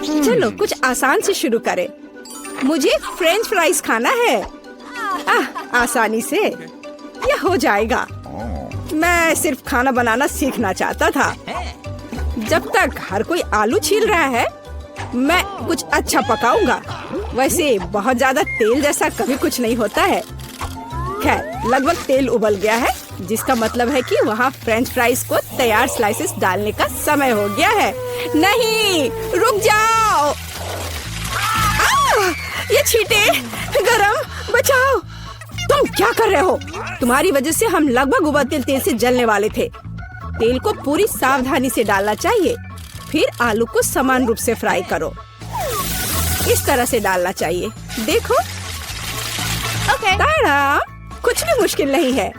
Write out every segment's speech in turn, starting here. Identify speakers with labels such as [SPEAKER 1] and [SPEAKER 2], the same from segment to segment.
[SPEAKER 1] चलो कुछ आसान से शुरू करें। मुझे फ्रेंच फ्राइज खाना है। आसानी से यह हो जाएगा। मैं सिर्फ खाना बनाना सीखना चाहता था। जब तक हर कोई आलू छील रहा है, मैं कुछ अच्छा पकाऊंगा। वैसे बहुत ज्यादा तेल जैसा कभी कुछ नहीं होता है। खैर, लगभग तेल उबल गया है, जिसका मतलब है कि वहाँ फ्रेंच फ्राइज को तैयार स्लाइसेस डालने का समय हो गया है। नहीं, रुक जाओ। ये छींटे, गरम, बचाओ। तुम क्या कर रहे हो? तुम्हारी वजह से हम लगभग उबलते तेल से जलने वाले थे। तेल को पूरी सावधानी से डालना चाहिए। फिर आलू को समान रूप से फ्राई करो। इस तरह से डालना चाहिए। देखो, ताड़ा, कुछ भी मुश्किल नहीं है।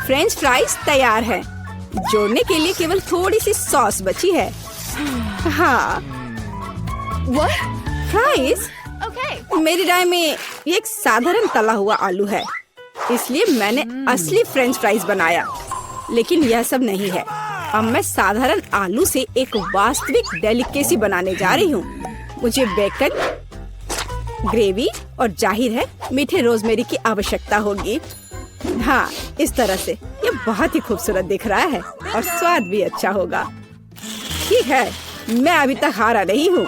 [SPEAKER 1] फ्रेंच फ्राइज तैयार है। जोड़ने के लिए केवल थोड़ी सी सॉस बची है। हाँ, फ्राइज मेरी राय में ये एक साधारण तला हुआ आलू है, इसलिए मैंने असली फ्रेंच फ्राइज बनाया। लेकिन यह सब नहीं है। अब मैं साधारण आलू से एक वास्तविक डेलिकेसी बनाने जा रही हूँ। मुझे बेकन, ग्रेवी और जाहिर है मीठे रोजमेरी की आवश्यकता होगी। हाँ, इस तरह से ये बहुत ही खूबसूरत दिख रहा है और स्वाद भी अच्छा होगा। ठीक है, मैं अभी तक हारा नहीं हूँ।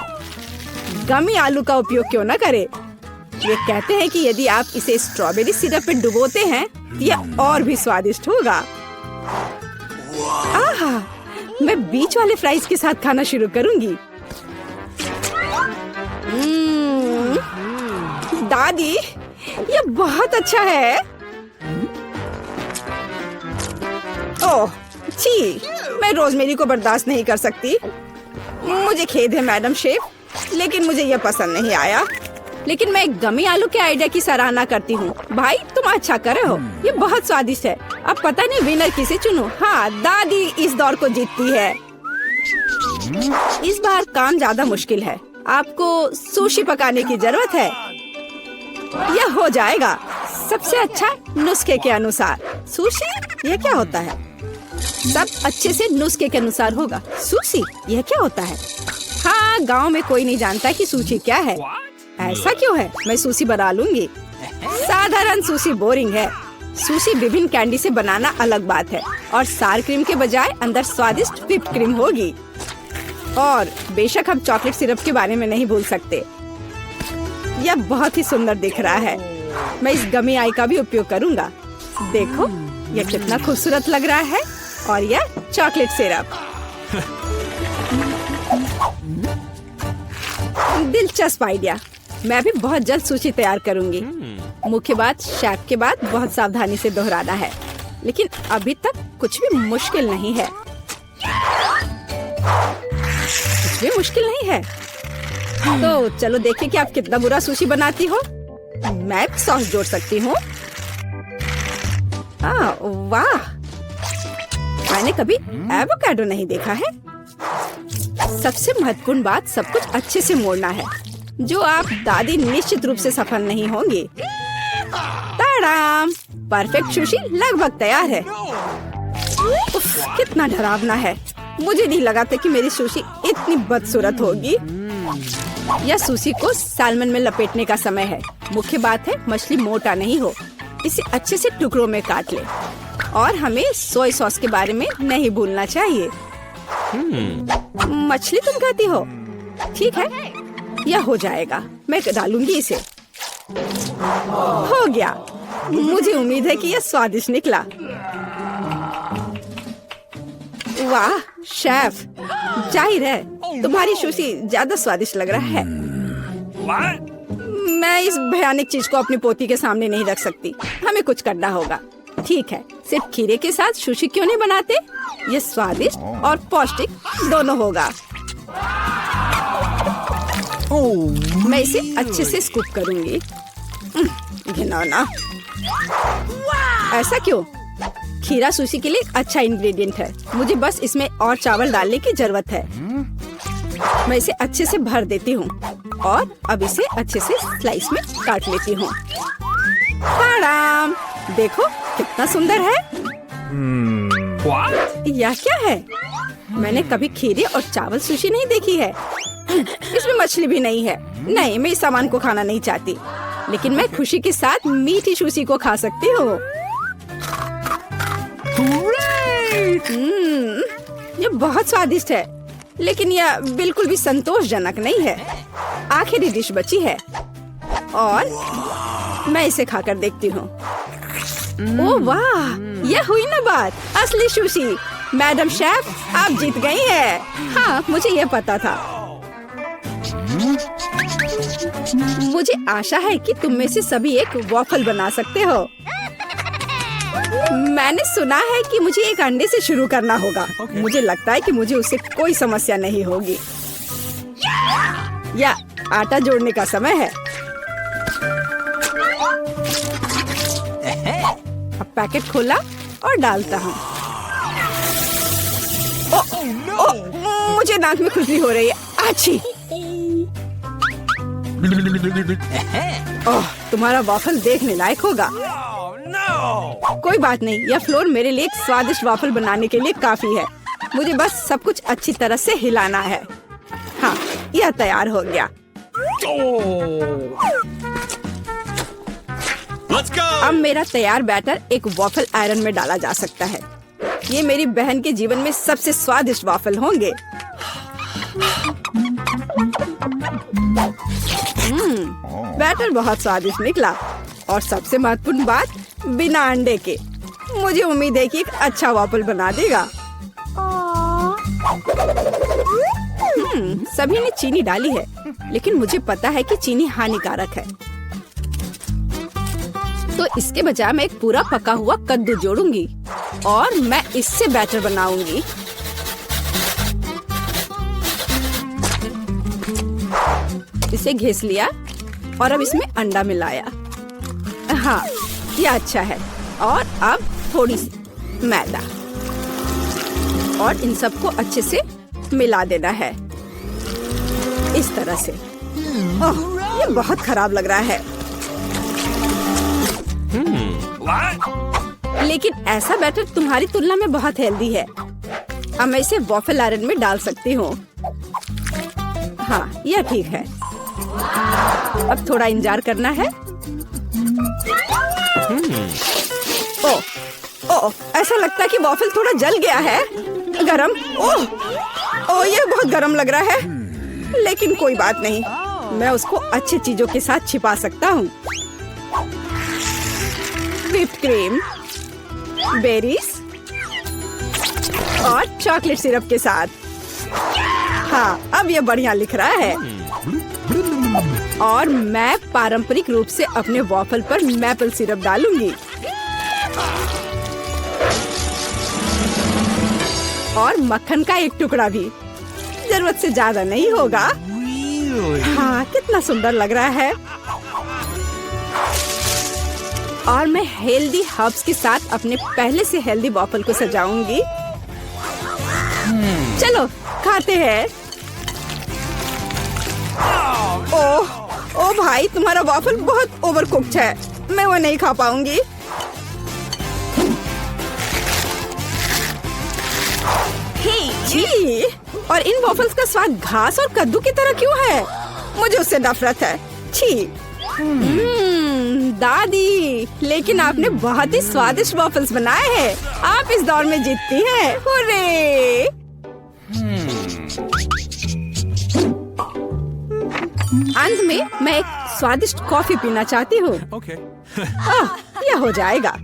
[SPEAKER 1] गमी आलू का उपयोग क्यों न करें? ये कहते हैं कि यदि आप इसे स्ट्रॉबेरी सिरप में डुबोते हैं तो यह और भी स्वादिष्ट होगा। आहा, मैं बीच वाले फ्राइज के साथ खाना शुरू करूंगी। दादी, ये बहुत अच्छा है। ओह, छी, मैं रोजमेरी को बर्दाश्त नहीं कर सकती। मुझे खेद है मैडम शेफ, लेकिन मुझे यह पसंद नहीं आया। लेकिन मैं गमी आलू के आइडिया की सराहना करती हूँ। भाई, तुम अच्छा कर रहे हो। ये बहुत स्वादिष्ट है। अब पता नहीं विनर किसे चुनूं। हाँ, दादी इस दौर को जीतती है। इस बार काम ज्यादा मुश्किल है। आपको सुशी पकाने की जरूरत है। यह हो जाएगा सबसे अच्छा नुस्खे के अनुसार। सुशी, यह क्या होता है? सब अच्छे से नुस्खे के अनुसार होगा। सुशी, यह क्या होता है? हाँ, गांव में कोई नहीं जानता कि सुशी क्या है। ऐसा क्यों है? मैं सुशी बना लूंगी। साधारण सुशी बोरिंग है। सुशी विभिन्न कैंडी से बनाना अलग बात है, और सार क्रीम के बजाय अंदर स्वादिष्ट व्हिप क्रीम होगी। और बेशक हम चॉकलेट सिरप के बारे में नहीं भूल सकते। यह बहुत ही सुंदर दिख रहा है। मैं इस गमी आई का भी उपयोग करूंगा। देखो, यह कितना खूबसूरत लग रहा है। और यह चॉकलेट सिरप। दिलचस्प आइडिया। मैं भी बहुत जल्द सूची तैयार करूंगी। मुख्य बात शेफ के बाद बहुत सावधानी से दोहराना है। लेकिन अभी तक कुछ भी मुश्किल नहीं है। कुछ भी मुश्किल नहीं है। तो चलो देखें कि आप कितना बुरा सुशी बनाती हो। मैं सॉस जोड़ सकती हूँ। वाह, मैंने कभी एवोकाडो नहीं देखा है। सबसे महत्वपूर्ण बात, सब कुछ अच्छे से मोड़ना है, जो आप दादी निश्चित रूप से सफल नहीं होंगी। ताड़ाम, परफेक्ट सुशी लगभग तैयार है। उफ, कितना डरावना है। मुझे नहीं लगा था कि मेरी सुशी इतनी बदसूरत होगी। यह सुशी को सैल्मन में लपेटने का समय है। मुख्य बात है मछली मोटा नहीं हो। इसे अच्छे से टुकड़ों में काट ले। और हमें सोया सॉस के बारे में नहीं भूलना चाहिए। मछली तुम कहती हो? ठीक है, यह हो जाएगा। मैं डालूंगी इसे। हो गया। मुझे उम्मीद है कि यह स्वादिष्ट निकला। वाह शेफ, जाहिर है तुम्हारी सुशी ज्यादा स्वादिष्ट लग रहा है। मैं इस भयानक चीज को अपनी पोती के सामने नहीं रख सकती। हमें कुछ करना होगा। ठीक है, सिर्फ खीरे के साथ सुशी क्यों नहीं बनाते? ये स्वादिष्ट और पौष्टिक दोनों होगा। मैं इसे अच्छे से स्कूप करूंगी। घिनौना। ऐसा क्यों? खीरा सुशी के लिए अच्छा इंग्रेडिएंट है। मुझे बस इसमें और चावल डालने की जरूरत है। मैं इसे अच्छे से भर देती हूँ और अब इसे अच्छे से स्लाइस में काट लेती हूँ। देखो कितना सुंदर है। यह क्या है? मैंने कभी खीरे और चावल सुशी नहीं देखी है। इसमें मछली भी नहीं है। नहीं, मैं इस सामान को खाना नहीं चाहती, लेकिन मैं खुशी के साथ मीठी सुशी को खा सकती हूँ। ये बहुत स्वादिष्ट है, लेकिन यह बिल्कुल भी संतोषजनक नहीं है। आखिरी डिश बची है और मैं इसे खाकर देखती हूँ। ओह वाह, यह हुई ना बात, असली सुशी। मैडम शेफ, आप जीत गई हैं। हाँ, मुझे यह पता था। मुझे आशा है कि तुम में से सभी एक वॉफल बना सकते हो। मैंने सुना है कि मुझे एक अंडे से शुरू करना होगा। मुझे लगता है कि मुझे उससे कोई समस्या नहीं होगी। या आटा जोड़ने का समय है। अब पैकेट खोला और डालता हूँ। मुझे नाक में खुजली हो रही है। आछी। ओह, तुम्हारा वॉफल देखने लायक होगा। कोई बात नहीं, यह फ्लोर मेरे लिए एक स्वादिष्ट वॉफल बनाने के लिए काफी है। मुझे बस सब कुछ अच्छी तरह से हिलाना है। हाँ, यह तैयार हो गया। अब मेरा तैयार बैटर एक वॉफल आयरन में डाला जा सकता है। ये मेरी बहन के जीवन में सबसे स्वादिष्ट वॉफल होंगे। बैटर बहुत स्वादिष्ट निकला और सबसे महत्वपूर्ण बात, बिना अंडे के। मुझे उम्मीद है कि एक अच्छा वॉफल बना देगा। सभी ने चीनी डाली है, लेकिन मुझे पता है कि चीनी हानिकारक है। तो इसके बजाय मैं एक पूरा पका हुआ कद्दू जोड़ूंगी और मैं इससे बैटर बनाऊंगी। इसे घिस लिया और अब इसमें अंडा मिलाया। हाँ, ये अच्छा है। और अब थोड़ी सी मैदा और इन सबको अच्छे से मिला देना है, इस तरह से। ओह, ये बहुत खराब लग रहा है। लेकिन ऐसा बैटर तुम्हारी तुलना में बहुत हेल्दी है। अब मैं इसे वॉफल आयरन में डाल सकती हूँ। हाँ, यह ठीक है। अब थोड़ा इंतजार करना है। ओह, ओह, ऐसा लगता है कि वॉफल थोड़ा जल गया है। गरम। ओह, ओह, ये बहुत गरम लग रहा है, लेकिन कोई बात नहीं, मैं उसको अच्छी चीजों के साथ छिपा सकता हूँ। व्हिप्ड क्रीम, बेरीज और चॉकलेट सिरप के साथ। हाँ, अब ये बढ़िया लिख रहा है। और मैं पारंपरिक रूप से अपने वॉफल पर मैपल सिरप डालूंगी और मक्खन का एक टुकड़ा भी। जरूरत से ज्यादा नहीं होगा। हाँ, कितना सुंदर लग रहा है। और मैं हेल्दी हर्ब्स के साथ अपने पहले से हेल्दी वॉफल को सजाऊंगी। चलो खाते हैं। ओह, ओ भाई, तुम्हारा वॉफल बहुत ओवरकुक्ड है। मैं वो नहीं खा पाऊंगी। छी, और इन वॉफल्स का स्वाद घास और कद्दू की तरह क्यों है? मुझे उससे नफरत है। छी। दादी, लेकिन आपने बहुत ही स्वादिष्ट वॉफल्स बनाए हैं। आप इस दौर में जीतती हैं। हुर्रे! अंत में मैं एक स्वादिष्ट कॉफी पीना चाहती हूँ। यह हो जाएगा।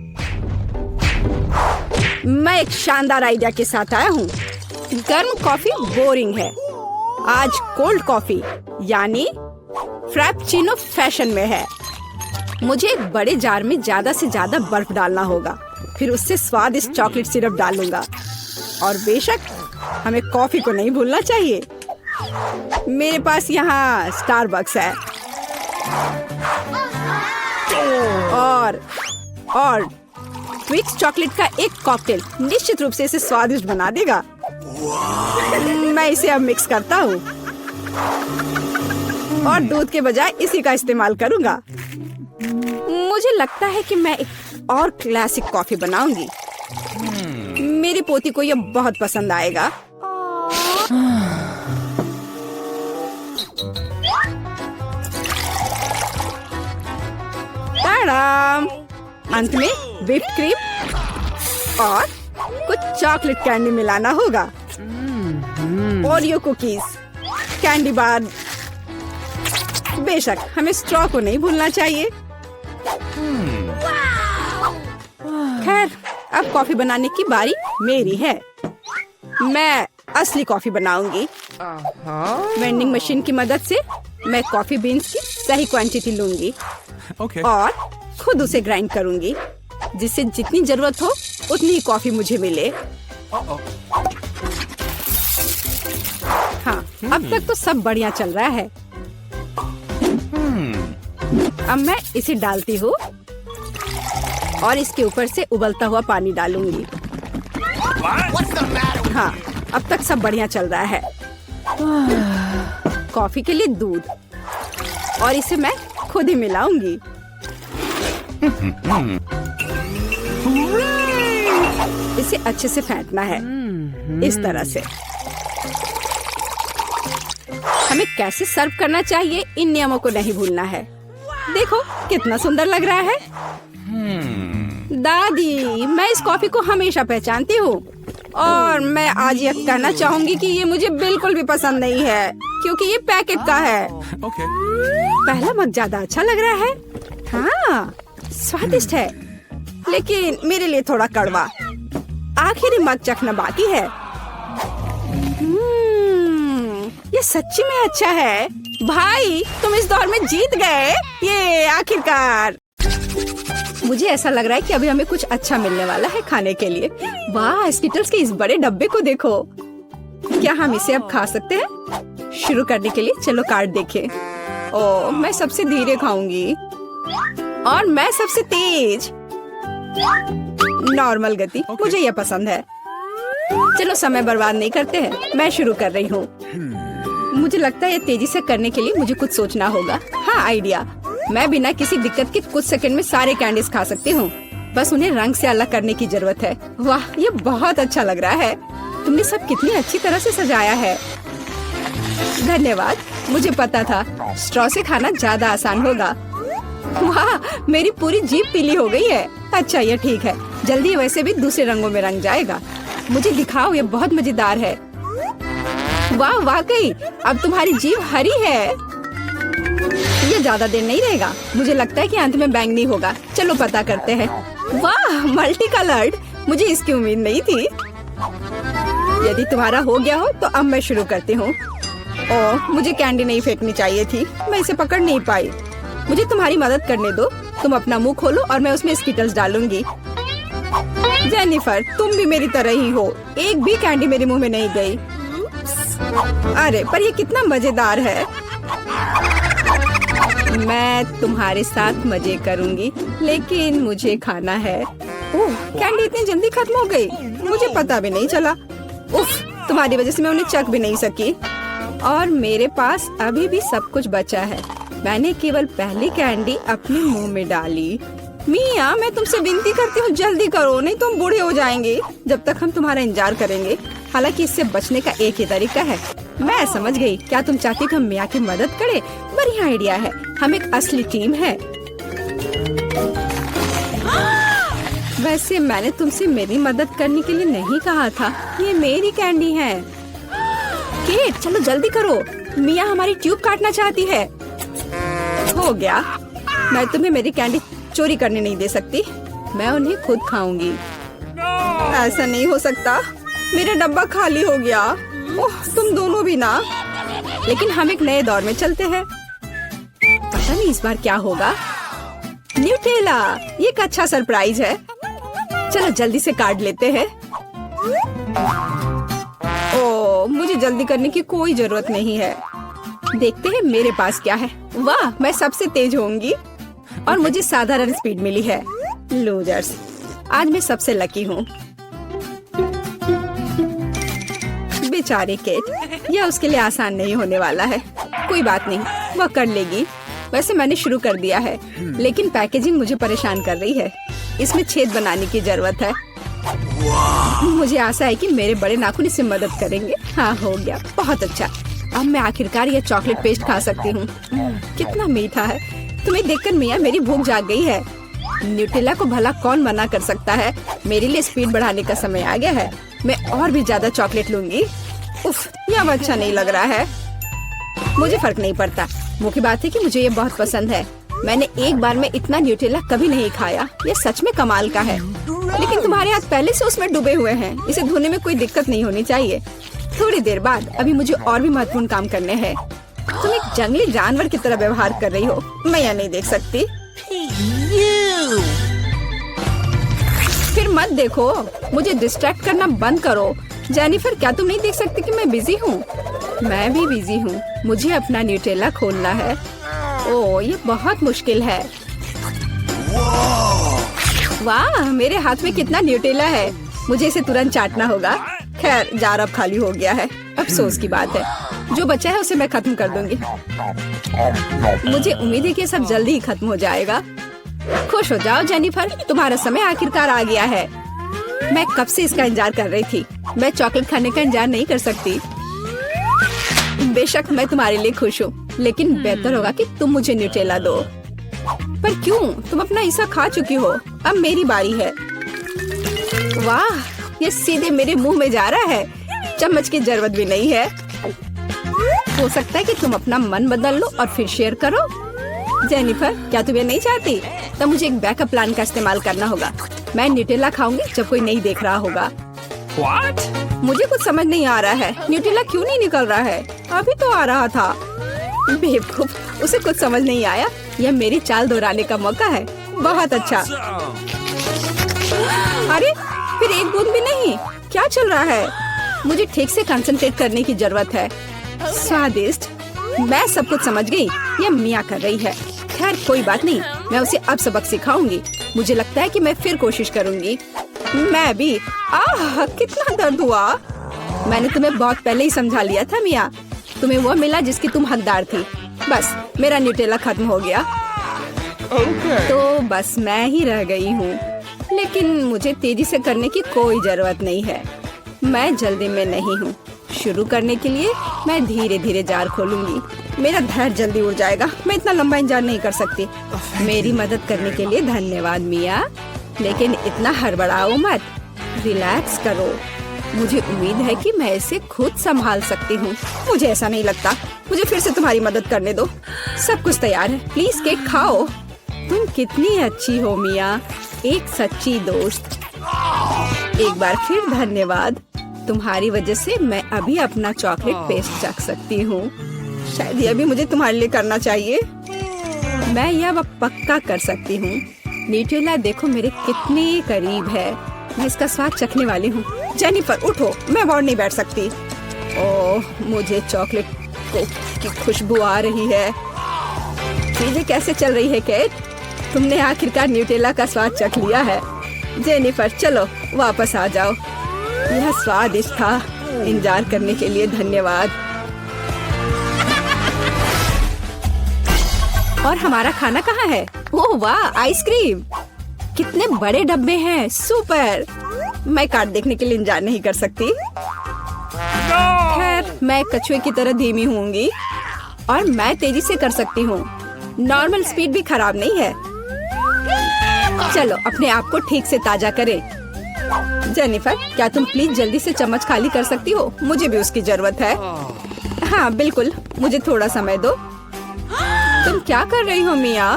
[SPEAKER 1] मैं एक शानदार आइडिया के साथ आया हूँ। गर्म कॉफी बोरिंग है। आज कोल्ड कॉफी यानी फ्रैप्पुचिनो फैशन में है। मुझे एक बड़े जार में ज्यादा से ज्यादा बर्फ डालना होगा, फिर उससे स्वादिष्ट चॉकलेट सिरप डालूंगा। और बेशक हमें कॉफी को नहीं भूलना चाहिए। मेरे पास यहाँ स्टारबक्स है और ट्विक्स चॉकलेट का एक कॉकटेल निश्चित रूप से इसे स्वादिष्ट बना देगा। मैं इसे अब मिक्स करता हूँ और दूध के बजाय इसी का इस्तेमाल करूँगा। मुझे लगता है कि मैं एक और क्लासिक कॉफी बनाऊंगी। मेरी पोती को यह बहुत पसंद आएगा। टाडाम! अंत में व्हिप्ड क्रीम और कुछ चॉकलेट कैंडी मिलाना होगा। Oreo cookies, candy bar. बेशक हमें स्ट्रॉ को नहीं भूलना चाहिए। खैर, अब कॉफी बनाने की बारी मेरी है। मैं असली कॉफी बनाऊंगी। वेंडिंग मशीन की मदद से मैं कॉफी बीन्स की सही क्वांटिटी लूंगी और खुद उसे ग्राइंड करूंगी, जिससे जितनी जरूरत हो उतनी ही कॉफी मुझे मिले। हाँ, अब तक तो सब बढ़िया चल रहा है। अब मैं इसे डालती हूँ और इसके ऊपर से उबलता हुआ पानी डालूंगी। हाँ, अब तक सब बढ़िया चल रहा है। कॉफी के लिए दूध और इसे मैं खुद ही मिलाऊंगी। इसे अच्छे से फेंटना है, इस तरह से। हमें कैसे सर्व करना चाहिए, इन नियमों को नहीं भूलना है। देखो कितना सुंदर लग रहा है। दादी, मैं इस कॉफी को हमेशा पहचानती हूँ और मैं आज ये कहना चाहूंगी कि ये मुझे बिल्कुल भी पसंद नहीं है, क्योंकि ये पैकेट का है। पहला मग ज्यादा अच्छा लग रहा है। हाँ, स्वादिष्ट है, लेकिन मेरे लिए थोड़ा कड़वा। आखिरी मग चखना बाकी है। ये सच्ची में अच्छा है। भाई, तुम इस दौर में जीत गए। ये आखिरकार। मुझे ऐसा लग रहा है कि अभी हमें कुछ अच्छा मिलने वाला है खाने के लिए। वाह, स्किटल्स के इस बड़े डब्बे को देखो। क्या हम इसे अब खा सकते हैं? शुरू करने के लिए चलो कार्ड देखें। ओह, मैं सबसे धीरे खाऊंगी और मैं सबसे तेज। नॉर्मल गति, मुझे यह पसंद है। चलो समय बर्बाद नहीं करते हैं, मैं शुरू कर रही हूँ। मुझे लगता है ये तेजी से करने के लिए मुझे कुछ सोचना होगा। हाँ, आइडिया। मैं बिना किसी दिक्कत के कुछ सेकंड में सारे कैंडीज खा सकती हूँ। बस उन्हें रंग से अलग करने की जरूरत है। वाह, ये बहुत अच्छा लग रहा है। तुमने सब कितनी अच्छी तरह से सजाया है। धन्यवाद। मुझे पता था स्ट्रॉ से खाना ज्यादा आसान होगा। वाह, मेरी पूरी जीभ पीली हो गई है। अच्छा, ये ठीक है। जल्दी वैसे भी दूसरे रंगों में रंग जाएगा। मुझे दिखाओ, ये बहुत मजेदार है। वाह, वाकई अब तुम्हारी जीभ हरी है। ये ज्यादा देर नहीं रहेगा। मुझे लगता है कि अंत में बैंगनी होगा। चलो पता करते हैं। वाह, मल्टी कलर्ड। मुझे इसकी उम्मीद नहीं थी। यदि तुम्हारा हो गया हो तो अब मैं शुरू करती हूँ। ओह, मुझे कैंडी नहीं फेंकनी चाहिए थी। मैं इसे पकड़ नहीं पाई। मुझे तुम्हारी मदद करने दो। तुम अपना मुंह खोलो और मैं उसमें स्किटल्स डालूंगी। जेनिफर, तुम भी मेरी तरह ही हो। एक भी कैंडी मेरे मुंह में नहीं गई। अरे, पर ये कितना मजेदार है। मैं तुम्हारे साथ मजे करूंगी, लेकिन मुझे खाना है। ओह, कैंडी इतनी जल्दी खत्म हो गई। मुझे पता भी नहीं चला। उफ, तुम्हारी वजह से मैं उन्हें चख भी नहीं सकी। और मेरे पास अभी भी सब कुछ बचा है। मैंने केवल पहली कैंडी अपने मुंह में डाली। मिया, मैं तुमसे विनती करती हूँ, जल्दी करो, नहीं तो हम बूढ़े हो जाएंगे जब तक हम तुम्हारा इंतजार करेंगे। हालांकि इससे बचने का एक ही तरीका है। मैं समझ गई। क्या तुम चाहती कि हम मिया की मदद करें? बढ़िया आइडिया है। हम एक असली टीम है। वैसे मैंने तुमसे मेरी मदद करने के लिए नहीं कहा था। ये मेरी कैंडी है। केट, चलो जल्दी करो। मिया हमारी ट्यूब काटना चाहती है। हो गया। मैं तुम्हें मेरी कैंडी चोरी करने नहीं दे सकती। मैं उन्हें खुद खाऊंगी। ऐसा नहीं हो सकता। मेरा डब्बा खाली हो गया। ओह, तुम दोनों भी ना। लेकिन हम एक नए दौर में चलते हैं। पता नहीं इस बार क्या होगा। न्यूटेला, ये एक अच्छा सरप्राइज है। चलो जल्दी से काट लेते हैं। ओह, मुझे जल्दी करने की कोई जरूरत नहीं है। देखते हैं मेरे पास क्या है। वाह, मैं सबसे तेज होंगी और मुझे साधारण स्पीड मिली है। लूजर्स, आज मैं सबसे लकी हूँ। बेचारी केट, यह उसके लिए आसान नहीं होने वाला है। कोई बात नहीं, वह कर लेगी। वैसे मैंने शुरू कर दिया है, लेकिन पैकेजिंग मुझे परेशान कर रही है। इसमें छेद बनाने की जरूरत है। मुझे आशा है कि मेरे बड़े नाखून इससे मदद करेंगे। हाँ, हो गया। बहुत अच्छा। अब मैं आखिरकार यह चॉकलेट पेस्ट खा सकती हूँ। कितना मीठा है। तुम्हें देखकर मिया मेरी भूख जाग गई है। न्यूटेला को भला कौन मना कर सकता है। मेरे लिए स्पीड बढ़ाने का समय आ गया है। मैं और भी ज्यादा चॉकलेट लूंगी। उफ, यह अब अच्छा नहीं लग रहा है। मुझे फर्क नहीं पड़ता। मुख्य बात है कि मुझे ये बहुत पसंद है। मैंने एक बार में इतना न्यूटेला कभी नहीं खाया। ये सच में कमाल का है। लेकिन तुम्हारे हाथ पहले से उसमें डूबे हुए हैं। इसे धोने में कोई दिक्कत नहीं होनी चाहिए। थोड़ी देर बाद अभी मुझे और भी महत्वपूर्ण काम करने हैं। तुम एक जंगली जानवर की तरह व्यवहार कर रही हो। मैं यह नहीं देख सकती। फिर मत देखो। मुझे डिस्ट्रैक्ट करना बंद करो। जेनिफर, क्या तुम नहीं देख सकती कि मैं बिजी हूँ? मैं भी बिजी हूँ। मुझे अपना न्यूटेला खोलना है। ओह, ये बहुत मुश्किल है। वाह, मेरे हाथ में कितना न्यूटेला है। मुझे इसे तुरंत चाटना होगा। खैर, जार अब खाली हो गया है। अफसोस की बात है। जो बचा है उसे मैं खत्म कर दूंगी। मुझे उम्मीद है कि सब जल्दी ही खत्म हो जाएगा। खुश हो जाओ जेनिफर, तुम्हारा समय आखिरकार आ गया है। मैं कब से इसका इंतजार कर रही थी। मैं चॉकलेट खाने का इंतजार नहीं कर सकती। बेशक मैं तुम्हारे लिए खुश हूँ, लेकिन बेहतर होगा कि तुम मुझे न्यूटेला दो। पर क्यों? तुम अपना हिस्सा खा चुकी हो। अब मेरी बारी है। वाह, ये सीधे मेरे मुंह में जा रहा है। चम्मच की जरूरत भी नहीं है। हो सकता है कि तुम अपना मन बदल लो और फिर शेयर करो। जेनिफर, क्या तुम ये नहीं चाहती? तब मुझे एक बैकअप प्लान का इस्तेमाल करना होगा। मैं न्यूटेला खाऊंगी जब कोई नहीं देख रहा होगा। What? मुझे कुछ समझ नहीं आ रहा है। न्यूटेला क्यों नहीं निकल रहा है? अभी तो आ रहा था। बेवकूफ, उसे कुछ समझ नहीं आया। यह मेरी चाल दोहराने का मौका है। बहुत अच्छा। अरे, फिर एक बूंद भी नहीं। क्या चल रहा है? मुझे ठीक से कंसंट्रेट करने की जरूरत है। स्वादिष्ट। मैं सब कुछ समझ गई। यह मिया कर रही है। खैर, कोई बात नहीं। मैं उसे अब सबक सिखाऊंगी। मुझे लगता है कि मैं फिर कोशिश करूंगी। मैं भी। आह, कितना दर्द हुआ। मैंने तुम्हें बहुत पहले ही समझा लिया था मिया। तुम्हें वो मिला जिसकी तुम हकदार थी। बस, मेरा न्यूटेला खत्म हो गया। तो बस मैं ही रह गई हूँ। लेकिन मुझे तेजी से करने की कोई जरूरत नहीं है। मैं जल्दी में नहीं हूँ। शुरू करने के लिए मैं धीरे धीरे जार खोलूंगी। मेरा धैर्य जल्दी उड़ जाएगा। मैं इतना लंबा इंतजार नहीं कर सकती। मेरी मदद करने के लिए धन्यवाद मिया, लेकिन इतना हड़बड़ाओ मत। रिलैक्स करो। मुझे उम्मीद है कि मैं इसे खुद संभाल सकती हूँ। मुझे ऐसा नहीं लगता। मुझे फिर से तुम्हारी मदद करने दो। सब कुछ तैयार है। प्लीज केक खाओ। तुम कितनी अच्छी हो मिया, एक सच्ची दोस्त। एक बार फिर धन्यवाद। तुम्हारी वजह से मैं अभी अपना चॉकलेट पेस्ट चख सकती हूँ। शायद यह भी मुझे तुम्हारे लिए करना चाहिए। मैं यह पक्का कर सकती हूँ। न्यूटेला देखो मेरे कितने करीब है। मैं इसका स्वाद चखने वाली हूँ। जेनिफर, उठो। मैं और नहीं बैठ सकती। ओह, मुझे चॉकलेट की खुशबू आ रही है। चीजें कैसे चल रही है केट? तुमने आखिरकार न्यूटेला का स्वाद चख लिया है। जेनिफर, चलो वापस आ जाओ। यह स्वादिष्ट था। इंतजार करने के लिए धन्यवाद। और हमारा खाना कहाँ है? ओह वाह, आइसक्रीम। कितने बड़े डब्बे हैं। सुपर। मैं कार्ड देखने के लिए इंतजार नहीं कर सकती। खैर, मैं कछुए की तरह धीमी होंगी और मैं तेजी से कर सकती हूँ। नॉर्मल स्पीड भी खराब नहीं है। चलो अपने आप को ठीक से ताजा करें। जेनिफर, क्या तुम प्लीज जल्दी से चम्मच खाली कर सकती हो? मुझे भी उसकी जरूरत है। हाँ बिल्कुल, मुझे थोड़ा समय दो। तुम क्या कर रही हो मिया?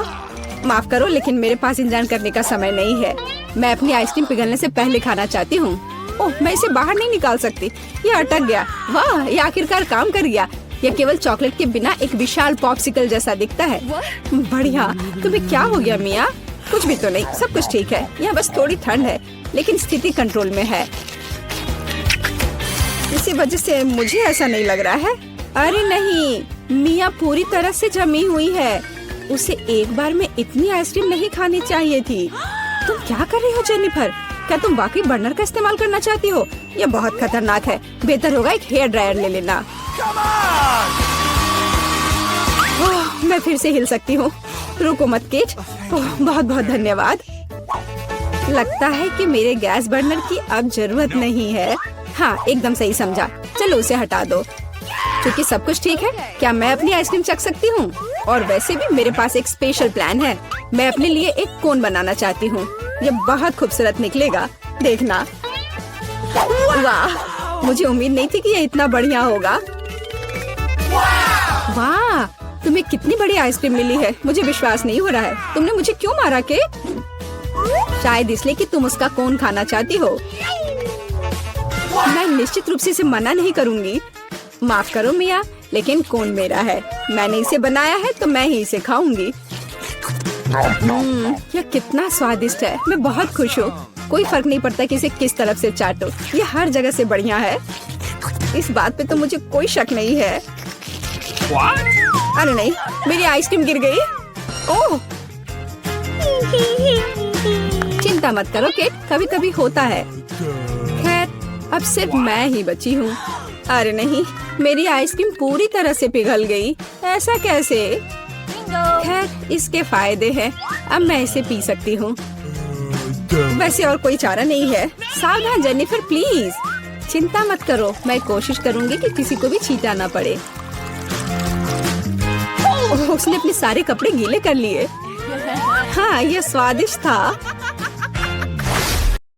[SPEAKER 1] माफ करो, लेकिन मेरे पास इंतजार करने का समय नहीं है। मैं अपनी आइसक्रीम पिघलने से पहले खाना चाहती हूँ। ओह, मैं इसे बाहर नहीं निकाल सकती। ये अटक गया। वाह, ये आखिरकार काम कर गया। यह केवल चॉकलेट के बिना एक विशाल पॉप्सिकल जैसा दिखता है। बढ़िया। तुम्हें क्या हो गया मिया? कुछ भी तो नहीं, सब कुछ ठीक है। यहाँ बस थोड़ी ठंड है, लेकिन स्थिति कंट्रोल में है। इसी वजह से मुझे ऐसा नहीं लग रहा है। अरे नहीं, मिया पूरी तरह से जमी हुई है। उसे एक बार में इतनी आइसक्रीम नहीं खानी चाहिए थी। तुम क्या कर रही हो जेनिफर? क्या तुम वाकई बर्नर का इस्तेमाल करना चाहती हो? यह बहुत खतरनाक है। बेहतर होगा एक हेयर ड्रायर ले लेना। मैं फिर से हिल सकती हूँ। रुको मत केट। बहुत बहुत धन्यवाद। लगता है कि मेरे गैस बर्नर की अब जरूरत नहीं है। हाँ, एकदम सही समझा। चलो उसे हटा दो। क्योंकि सब कुछ ठीक है, क्या मैं अपनी आइसक्रीम चख सकती हूँ? और वैसे भी मेरे पास एक स्पेशल प्लान है। मैं अपने लिए एक कोन बनाना चाहती हूँ। ये बहुत खूबसूरत निकलेगा, देखना। वाह, मुझे उम्मीद नहीं थी कि ये इतना बढ़िया होगा। वाह, तुम्हें कितनी बड़ी आइसक्रीम मिली है, मुझे विश्वास नहीं हो रहा है। तुमने मुझे क्यों मारा के? शायद इसलिए कि तुम उसका कोन खाना चाहती हो। मैं निश्चित रूप से इसे मना नहीं करूंगी। माफ करो मिया, लेकिन कोन मेरा है। मैंने इसे बनाया है तो मैं ही इसे खाऊंगी। यह कितना स्वादिष्ट है। मैं बहुत खुश हूँ। कोई फर्क नहीं पड़ता कि इसे किस तरफ से चाटो, ये हर जगह से बढ़िया है। इस बात पे तो मुझे कोई शक नहीं है। अरे नहीं, मेरी आइसक्रीम गिर गई। ओह, चिंता मत करो केट, कभी कभी होता है। खैर, अब सिर्फ मैं ही बची हूँ। अरे नहीं, मेरी आइसक्रीम पूरी तरह से पिघल गई। ऐसा कैसे? खैर, इसके फायदे हैं। अब मैं इसे पी सकती हूँ। वैसे और कोई चारा नहीं है। सावधान जेनिफर, प्लीज। चिंता मत करो, मैं कोशिश करूंगी कि किसी को भी छींटा ना पड़े। उसने अपने सारे कपड़े गीले कर लिए। हाँ, यह स्वादिष्ट था।